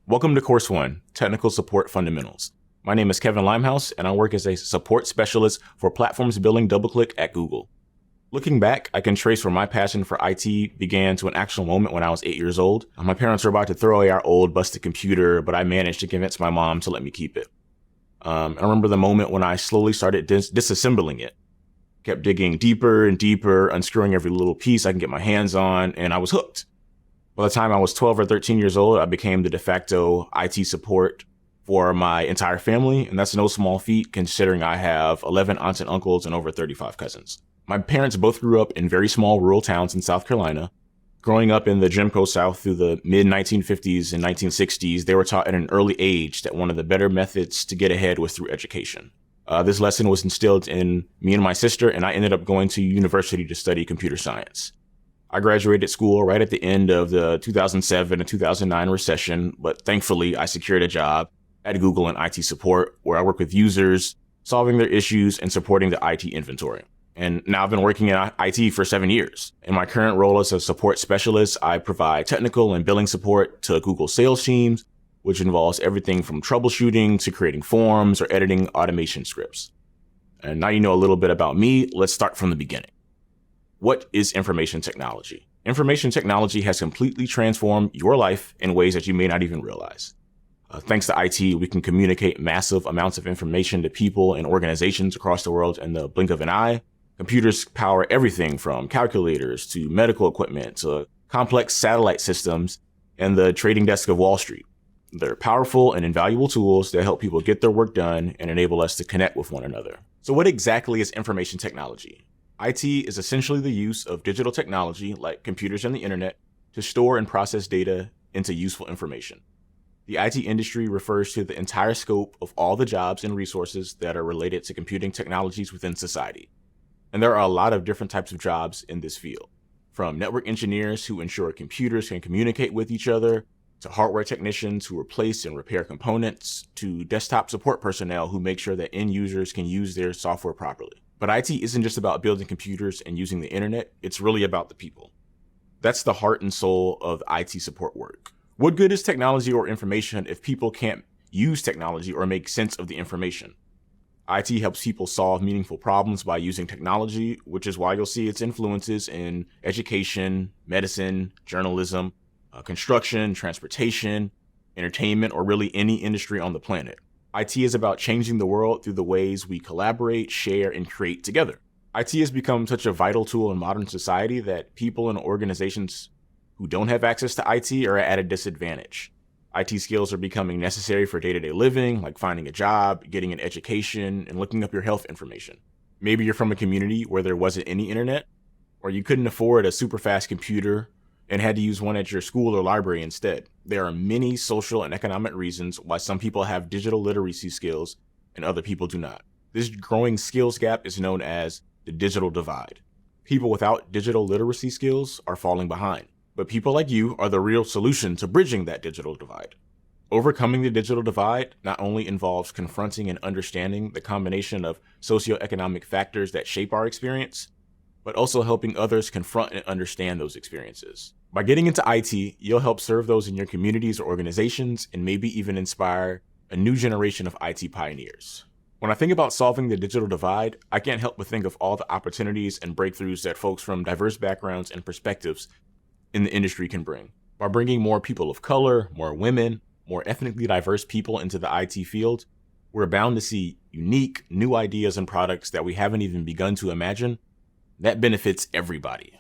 Welcome to Course 1, Technical Support Fundamentals. My name is Kevin Limehouse, and I work as a support specialist for platforms building DoubleClick at Google. Looking back, I can trace where my passion for IT began to an actual moment when I was 8 years old. My parents were about to throw away our old busted computer, but I managed to convince my mom to let me keep it. I remember the moment when I slowly started disassembling it. Kept digging deeper and deeper, unscrewing every little piece I can get my hands on, and I was hooked. By the time I was 12 or 13 years old, I became the de facto IT support for my entire family, and that's no small feat considering I have 11 aunts and uncles and over 35 cousins. My parents both grew up in very small rural towns in South Carolina. Growing up in the Jim Crow South through the mid-1950s and 1960s, they were taught at an early age that one of the better methods to get ahead was through education. This lesson was instilled in me and my sister, and I ended up going to university to study computer science. I graduated school right at the end of the 2007 and 2009 recession, but thankfully I secured a job at Google in IT support where I work with users, solving their issues and supporting the IT inventory. And now I've been working in IT for 7 years. In my current role as a support specialist, I provide technical and billing support to Google sales teams, which involves everything from troubleshooting to creating forms or editing automation scripts. And now you know a little bit about me. Let's start from the beginning. What is information technology? Information technology has completely transformed your life in ways that you may not even realize. Thanks to IT, we can communicate massive amounts of information to people and organizations across the world in the blink of an eye. Computers power everything from calculators to medical equipment to complex satellite systems and the trading desk of Wall Street. They're powerful and invaluable tools that help people get their work done and enable us to connect with one another. So what exactly is information technology? IT is essentially the use of digital technology, like computers and the internet, to store and process data into useful information. The IT industry refers to the entire scope of all the jobs and resources that are related to computing technologies within society. And there are a lot of different types of jobs in this field, from network engineers who ensure computers can communicate with each other, to hardware technicians who replace and repair components, to desktop support personnel who make sure that end users can use their software properly. But IT isn't just about building computers and using the internet, it's really about the people. That's the heart and soul of IT support work. What good is technology or information if people can't use technology or make sense of the information? IT helps people solve meaningful problems by using technology, which is why you'll see its influences in education, medicine, journalism, construction, transportation, entertainment, or really any industry on the planet. IT is about changing the world through the ways we collaborate, share, and create together. IT has become such a vital tool in modern society that people and organizations who don't have access to IT are at a disadvantage. IT skills are becoming necessary for day-to-day living, like finding a job, getting an education, and looking up your health information. Maybe you're from a community where there wasn't any internet, or you couldn't afford a super fast computer and had to use one at your school or library instead. There are many social and economic reasons why some people have digital literacy skills and other people do not. This growing skills gap is known as the digital divide. People without digital literacy skills are falling behind, but people like you are the real solution to bridging that digital divide. Overcoming the digital divide not only involves confronting and understanding the combination of socioeconomic factors that shape our experience, but also helping others confront and understand those experiences. By getting into IT, you'll help serve those in your communities or organizations and maybe even inspire a new generation of IT pioneers. When I think about solving the digital divide, I can't help but think of all the opportunities and breakthroughs that folks from diverse backgrounds and perspectives in the industry can bring. By bringing more people of color, more women, more ethnically diverse people into the IT field, we're bound to see unique, new ideas and products that we haven't even begun to imagine. That benefits everybody.